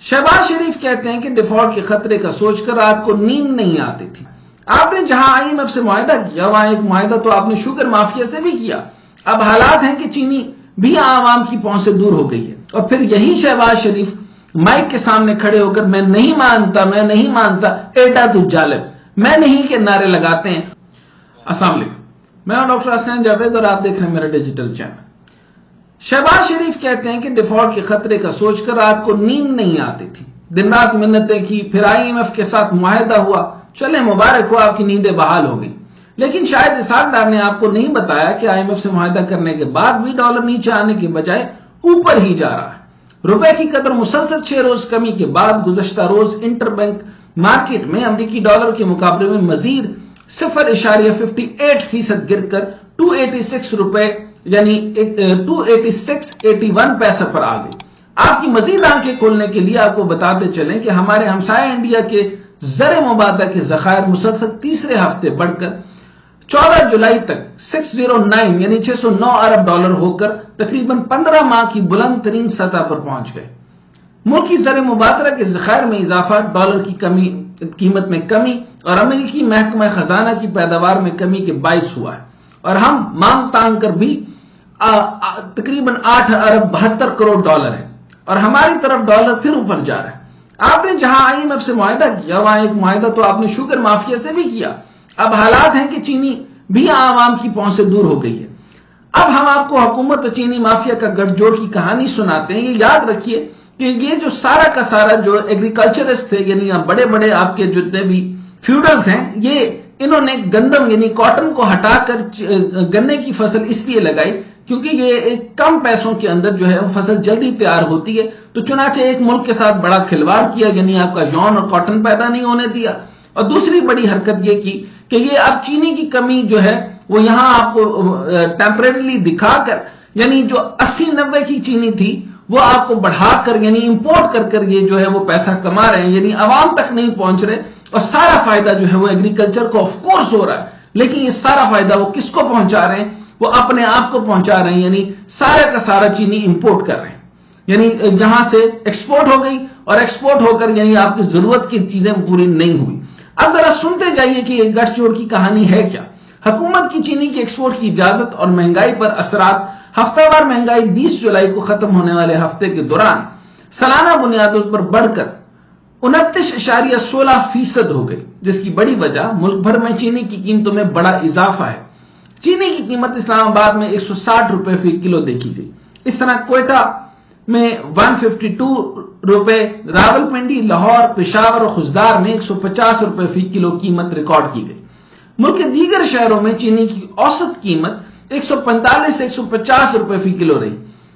شہباز شریف کہتے ہیں کہ ڈیفالٹ کے خطرے کا سوچ کر رات کو نیند نہیں آتی تھی. آپ نے جہاں IMF سے معاہدہ کیا وہاں ایک معاہدہ تو آپ نے شوگر مافیا سے بھی کیا. اب حالات ہیں کہ چینی بھی عوام کی پہنچ سے دور ہو گئی ہے. اور پھر یہی شہباز شریف مائک کے سامنے کھڑے ہو کر میں نہیں مانتا ایڈا تو جالب میں نہیں کے نعرے لگاتے ہیں. السلام علیکم، میں ہوں ڈاکٹر حسین جاوید اور آپ دیکھ رہے ہیں میرا ڈیجیٹل چینل. شہباز شریف کہتے ہیں کہ ڈیفالٹ کے خطرے کا سوچ کر رات کو نیند نہیں آتی تھی، دن رات منتیں کی، پھر IMF کے ساتھ معاہدہ ہوا، چلے مبارک ہو آپ کی نیندیں بحال ہو گئی. لیکن شاید اسحاق ڈار نے آپ کو نہیں بتایا کہ IMF سے معاہدہ کرنے کے بعد بھی ڈالر نیچے آنے کے بجائے اوپر ہی جا رہا ہے. روپے کی قدر مسلسل 6 روز کمی کے بعد گزشتہ روز انٹر بینک مارکیٹ میں امریکی ڈالر کے مقابلے میں مزید 0.58% گر کر 286 روپے یعنی 286.81 پیسے پر آ گئی. آپ کی مزید آنکھیں کھولنے کے لیے آپ کو بتاتے چلیں کہ ہمارے ہمسایہ انڈیا کے زر مبادلہ کے ذخائر مسلسل تیسرے ہفتے بڑھ کر 14 جولائی تک 609 یعنی 609 ارب ڈالر ہو کر تقریباً 15 ماہ کی بلند ترین سطح پر پہنچ گئے. ملکی زر مبادلہ کے ذخائر میں اضافہ، ڈالر کی قیمت میں کمی اور امریکی محکمہ خزانہ کی پیداوار میں کمی کے باعث ہوا ہے، اور ہم مانگ تانگ کر بھی تقریباً 8 ارب 72 کروڑ ڈالر ہے اور ہماری طرف ڈالر پھر اوپر جا رہا ہے. آپ نے جہاں IMF سے معاہدہ کیا وہاں ایک معاہدہ تو آپ نے شوگر مافیا سے بھی کیا. اب حالات ہیں کہ چینی بھی عوام کی پہنچ سے دور ہو گئی ہے. اب ہم آپ کو حکومت اور چینی مافیا کا گٹھ جوڑ کی کہانی سناتے ہیں. یہ یاد رکھیے کہ یہ جو سارا کا سارا جو ایگریکلچرسٹ تھے یعنی بڑے بڑے آپ کے جتنے بھی فیوڈلز ہیں، یہ انہوں نے گندم یعنی کاٹن کو ہٹا کر گنے کی فصل اس لیے لگائی کیونکہ یہ کم پیسوں کے اندر جو ہے وہ فصل جلدی تیار ہوتی ہے. تو چنانچہ ایک ملک کے ساتھ بڑا کھلواڑ کیا یعنی آپ کا یون اور کاٹن پیدا نہیں ہونے دیا. اور دوسری بڑی حرکت یہ کی کہ یہ اب چینی کی کمی جو ہے وہ یہاں آپ کو ٹیمپریریلی دکھا کر یعنی جو 80-90 کی چینی تھی وہ آپ کو بڑھا کر یعنی امپورٹ کر یہ جو ہے وہ پیسہ کما رہے ہیں، یعنی عوام تک نہیں پہنچ رہے. اور سارا فائدہ جو ہے وہ ایگریکلچر کو آف کورس ہو رہا ہے، لیکن یہ سارا فائدہ وہ کس کو پہنچا رہے ہیں؟ وہ اپنے آپ کو پہنچا رہے ہیں. یعنی سارا کا سارا چینی امپورٹ کر رہے ہیں، یعنی یہاں سے ایکسپورٹ ہو گئی اور ایکسپورٹ ہو کر یعنی آپ کی ضرورت کی چیزیں پوری نہیں ہوئی. اب ذرا سنتے جائیے کہ یہ گٹھ جوڑ کی کہانی ہے کیا. حکومت کی چینی کی ایکسپورٹ کی اجازت اور مہنگائی پر اثرات. ہفتہ وار مہنگائی 20 جولائی کو ختم ہونے والے ہفتے کے دوران سالانہ بنیادوں پر بڑھ کر 29.16% ہو گئی، جس کی بڑی وجہ ملک بھر میں چینی کی قیمتوں میں بڑا اضافہ ہے. چینی کی قیمت اسلام آباد میں 160 روپے فی کلو دیکھی گئی. اس طرح کوئٹہ میں 152 روپے، راولپنڈی، لاہور، پشاور اور خزدار میں 150 روپے فی کلو قیمت ریکارڈ کی گئی. ملک کے دیگر شہروں میں چینی کی اوسط قیمت 145 سے 150 روپے فی کلو رہی.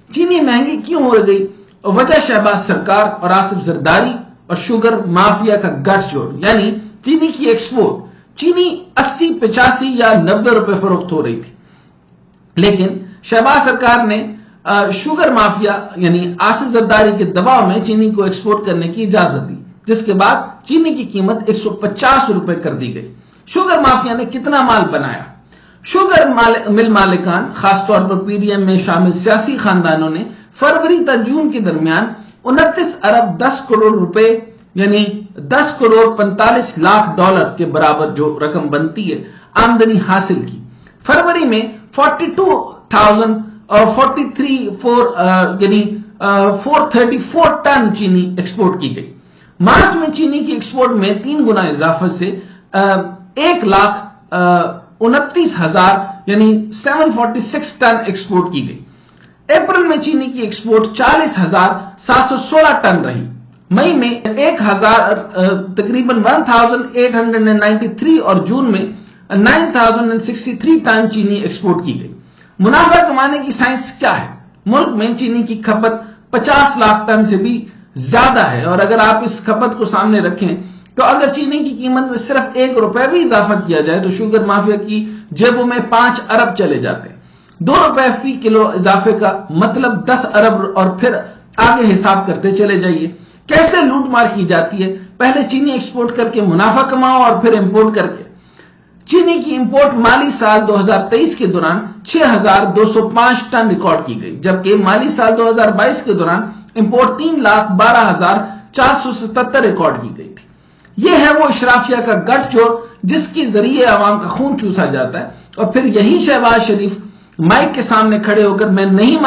چینی مہنگی کیوں ہو گئی؟ وجہ شہباز سرکار اور آصف زرداری اور شوگر مافیا کا گٹھ جوڑ یعنی چینی کی ایکسپورٹ. چینی 80، 85 یا 90 روپے فروخت ہو رہی تھی، لیکن شہباز سرکار نے شوگر مافیا یعنی آصف زرداری کے دباؤ میں چینی کو ایکسپورٹ کرنے کی اجازت دی، جس کے بعد چینی کی قیمت 150 روپے کر دی گئی. شوگر مافیا نے کتنا مال بنایا؟ شوگر مل مالکان خاص طور پر PDM میں شامل سیاسی خاندانوں نے فروری تا جون کے درمیان 29 ارب 10 کروڑ روپے یعنی 10 کروڑ 45 لاکھ ڈالر کے برابر جو رقم بنتی ہے آمدنی حاصل کی. فروری میں 42,000 اور 434 ٹن چینی ایکسپورٹ کی گئی. مارچ میں چینی کی ایکسپورٹ میں 3 گنا اضافہ سے 1,29,000 یعنی 746 ٹن ایکسپورٹ کی گئی. اپریل میں چینی کی ایکسپورٹ 40,716 ٹن رہی. مئی میں 1,000 تقریباً 1,893 اور جون میں 9,063 ٹن چینی ایکسپورٹ کی گئی. منافع کمانے کی سائنس کیا ہے؟ ملک میں چینی کی کھپت 50 لاکھ ٹن سے بھی زیادہ ہے، اور اگر آپ اس کھپت کو سامنے رکھیں تو اگر چینی کی قیمت میں صرف 1 روپے بھی اضافہ کیا جائے تو شوگر مافیا کی جیبوں میں 5 ارب چلے جاتے ہیں. 2 روپے فی کلو اضافے کا مطلب 10 ارب، اور پھر آگے حساب کرتے چلے جائیے. کیسے لوٹ مار کی جاتی ہے؟ پہلے چینی ایکسپورٹ کر کے منافع کماؤ اور پھر امپورٹ کر کے. چینی کی امپورٹ مالی سال 2023 کے دوران 6,205 ٹن ریکارڈ کی گئی، جبکہ مالی سال 2022 کے دوران امپورٹ 3,12,000 477 ریکارڈ کی گئی تھی. یہ ہے وہ اشرافیہ کا گٹھ جوڑ جس کے ذریعے عوام کا خون چوسا جاتا ہے. اور پھر یہی شہباز شریف مائک کے سامنے کھڑے ہو کر میں نہیں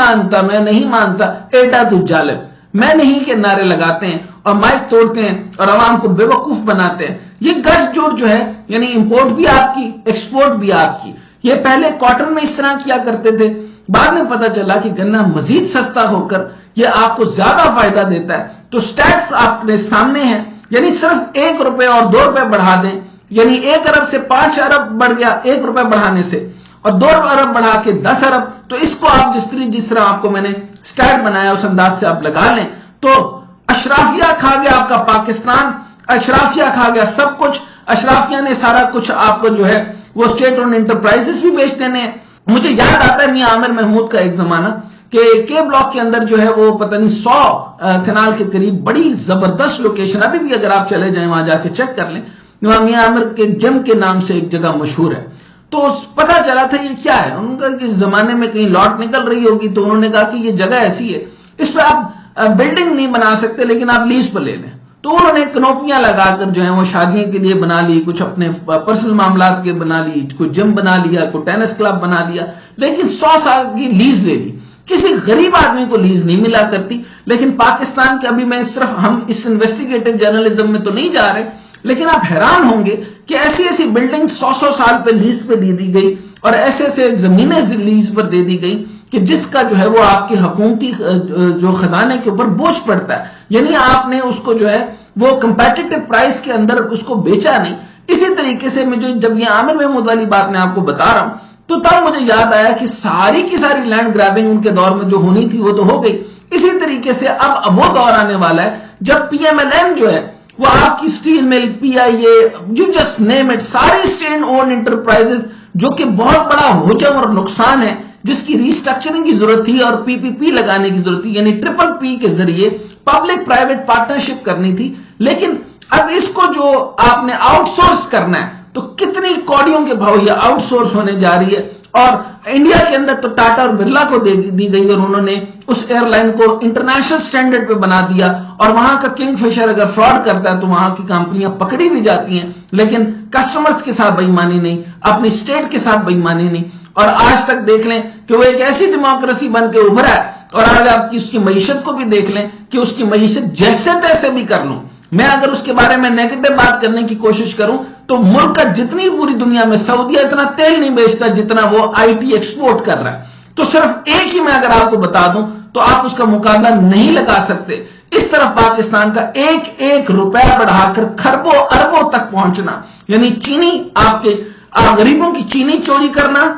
مانتا ایڈا تو جالب میں نہیں کے نعرے لگاتے ہیں اور مائک توڑتے ہیں اور عوام کو بے وقوف بناتے ہیں. یہ گٹھ جوڑ جو ہے یعنی امپورٹ بھی آپ کی ایکسپورٹ بھی آپ کی. یہ پہلے کاٹن میں اس طرح کیا کرتے تھے, بعد میں پتا چلا کہ گنا مزید سستا ہو کر یہ آپ کو زیادہ فائدہ دیتا ہے. تو سٹیٹس آپ کے سامنے ہیں, یعنی صرف 1 روپے اور 2 روپے بڑھا دیں, یعنی 1 ارب سے 5 ارب بڑھ گیا 1 روپے بڑھانے سے, اور 2 ارب بڑھا کے 10 ارب. تو اس کو آپ جس طرح آپ کو میں نے سٹیٹ بنایا اس انداز سے آپ لگا لیں تو اشرافیہ کھا گیا آپ کا پاکستان, اشرافیہ کھا گیا سب کچھ. اشرافیہ نے سارا کچھ آپ کو جو ہے وہ اسٹیٹ اونڈ انٹرپرائزز بھی بیچ دینے ہیں. مجھے یاد آتا ہے میاں عامر محمود کا ایک زمانہ کہ کے بلاک کے اندر جو ہے وہ پتہ نہیں 100 کنال کے قریب بڑی زبردست لوکیشن, ابھی بھی اگر آپ چلے جائیں وہاں جا کے چیک کر لیں, میاں عامر کے جم کے نام سے ایک جگہ مشہور ہے. تو پتا چلا تھا یہ کیا ہے, ان کا اس زمانے میں کہیں لاٹ نکل رہی ہوگی تو انہوں نے کہا کہ یہ جگہ ایسی ہے اس پہ آپ بلڈنگ نہیں بنا سکتے لیکن آپ لیز پر لے لیں. تو انہوں نے کنوپیاں لگا کر جو ہے وہ شادیوں کے لیے بنا لی, کچھ اپنے پرسنل معاملات کے بنا لی, کوئی جم بنا لیا, کوئی ٹینس کلب بنا لیا, لیکن 100 سال کی لیز لے لی. کسی غریب آدمی کو لیز نہیں ملا کرتی. لیکن پاکستان کے ابھی میں صرف ہم اس انویسٹیگیٹو جرنلزم میں تو نہیں جا رہے, لیکن آپ حیران ہوں گے کہ ایسی بلڈنگ 100 سال پہ لیز پہ دے دی گئی اور ایسے زمینیں لیز پر دے دی گئی کہ جس کا جو ہے وہ آپ کی حکومتی جو خزانے کے اوپر بوجھ پڑتا ہے. یعنی آپ نے اس کو جو ہے وہ کمپیٹیٹو پرائس کے اندر اس کو بیچا نہیں. اسی طریقے سے مجھے جب یہ عامر محمود والی بات میں آپ کو بتا رہا ہوں تو تب مجھے یاد آیا کہ ساری کی ساری لینڈ گرابنگ ان کے دور میں جو ہونی تھی وہ تو ہو گئی. اسی طریقے سے اب وہ دور آنے والا ہے جب پی ایم ایل این جو ہے وہ آپ کی سٹیل مل, پی آئی اے, یو جسٹ نیم اٹ, ساری اسٹیٹ اونڈ انٹرپرائزز جو کہ بہت بڑا حجم اور نقصان ہے جس کی ریسٹرکچرنگ کی ضرورت تھی اور پی پی پی لگانے کی ضرورت تھی, یعنی ٹرپل پی کے ذریعے پبلک پرائیویٹ پارٹنرشپ کرنی تھی. لیکن اب اس کو جو آپ نے آؤٹ سورس کرنا ہے تو کتنی کوڑیوں کے بھاؤ یہ آؤٹ سورس ہونے جا رہی ہے. اور انڈیا کے اندر تو ٹاٹا اور برلا کو دی گئی اور انہوں نے اس ایئر لائن کو انٹرنیشنل سٹینڈرڈ پہ بنا دیا. اور وہاں کا کنگ فشر اگر فراڈ کرتا ہے تو وہاں کی کمپنیاں پکڑی بھی جاتی ہیں, لیکن کسٹمرز کے ساتھ بے ایمانی نہیں, اپنی اسٹیٹ کے ساتھ بے ایمانی نہیں. اور آج تک دیکھ لیں کہ وہ ایک ایسی ڈیموکریسی بن کے ابھرا ہے. اور آج آپ کی اس کی معیشت کو بھی دیکھ لیں کہ اس کی معیشت جیسے تیسے بھی کر لوں میں اگر اس کے بارے میں نیگیٹو بات کرنے کی کوشش کروں تو ملک کا جتنی پوری دنیا میں سعودیہ اتنا تیل نہیں بیچتا جتنا وہ آئی ٹی ایکسپورٹ کر رہا ہے. تو صرف ایک ہی میں اگر آپ کو بتا دوں تو آپ اس کا مقابلہ نہیں لگا سکتے. اس طرف پاکستان کا ایک روپیہ بڑھا کر خربوں اربوں تک پہنچنا, یعنی چینی آپ کے غریبوں کی چینی چوری کرنا,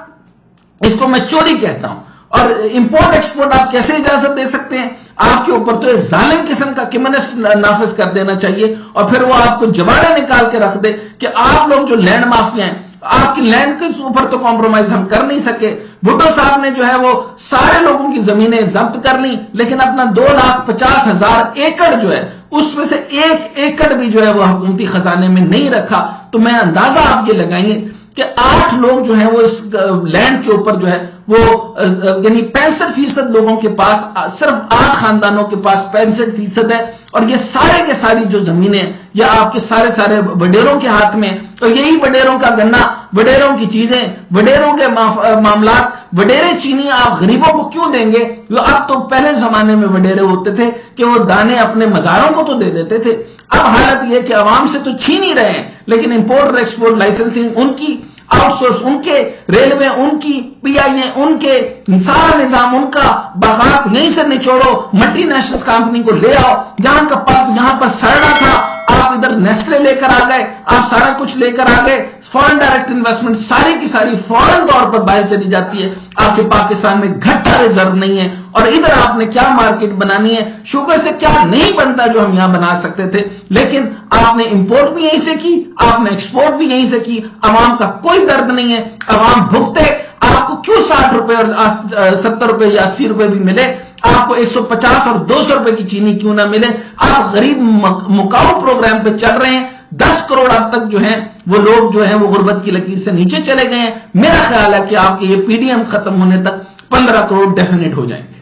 اس کو میں چوری کہتا ہوں. اور امپورٹ ایکسپورٹ آپ کیسے اجازت دے سکتے ہیں؟ آپ کے اوپر تو ایک ظالم قسم کا کمیونسٹ نافذ کر دینا چاہیے اور پھر وہ آپ کو جباڑے نکال کے رکھ دے کہ آپ لوگ جو لینڈ مافیا ہیں آپ کی لینڈ کے اوپر تو کمپرومائز ہم کر نہیں سکے. بھٹو صاحب نے جو ہے وہ سارے لوگوں کی زمینیں ضبط کر لی لیکن اپنا 2,50,000 ایکڑ جو ہے اس میں سے 1 ایکڑ بھی جو ہے وہ حکومتی خزانے میں نہیں رکھا. تو میں اندازہ آپ یہ لگائیے کہ 8 لوگ جو ہیں وہ اس لینڈ کے اوپر جو ہے وہ یعنی 65% لوگوں کے پاس, صرف 8 خاندانوں کے پاس 65% ہے. اور یہ سارے کے ساری جو زمینیں یہ آپ کے سارے وڈیروں کے ہاتھ میں. اور یہی وڈیروں کا گنا, وڈیروں کی چیزیں, وڈیروں کے معاملات, وڈیرے چینی آپ غریبوں کو کیوں دیں گے؟ اب تو پہلے زمانے میں وڈیرے ہوتے تھے کہ وہ دانے اپنے مزاروں کو تو دے دیتے تھے. اب حالت یہ کہ عوام سے تو چھین ہی رہے ہیں لیکن امپورٹ اور ایکسپورٹ لائسنسنگ ان کی, آؤٹ سورس ان کے, ریلوے ان کی, پی آئی اے ان کے, سارا نظام ان کا. باغات یہیں سے نچوڑو, ملٹی نیشنل کمپنی کو لے آؤ. یہاں کا پمپ یہاں پر سڑنا تھا, آپ ادھر نیسلے لے کر آ گئے, آپ سارا کچھ لے کر آ گئے. فورن ڈائریکٹ انویسٹمنٹ ساری کی ساری فورن طور پر باہر چلی جاتی ہے. آپ کے پاکستان میں گھٹا ریزرو نہیں ہے اور ادھر آپ نے کیا مارکیٹ بنانی ہے؟ شوگر سے کیا نہیں بنتا جو ہم یہاں بنا سکتے تھے, لیکن آپ نے امپورٹ بھی یہیں سے کی, آپ نے ایکسپورٹ بھی یہیں سے کی. عوام کا کوئی درد نہیں ہے, عوام بھگتے. آپ کو کیوں 60 روپے اور 70 روپے یا 80 روپے بھی ملے, آپ کو 150 اور 200 روپے کی چینی کیوں نہ ملے؟ آپ غریب مکاؤ پروگرام پہ چل رہے ہیں. 10 کروڑ اب تک جو ہیں وہ لوگ جو ہیں وہ غربت کی لکیر سے نیچے چلے گئے ہیں. میرا خیال ہے کہ آپ کے یہ پی ڈی ایم ختم ہونے تک 15 کروڑ ڈیفینیٹ ہو جائیں گے.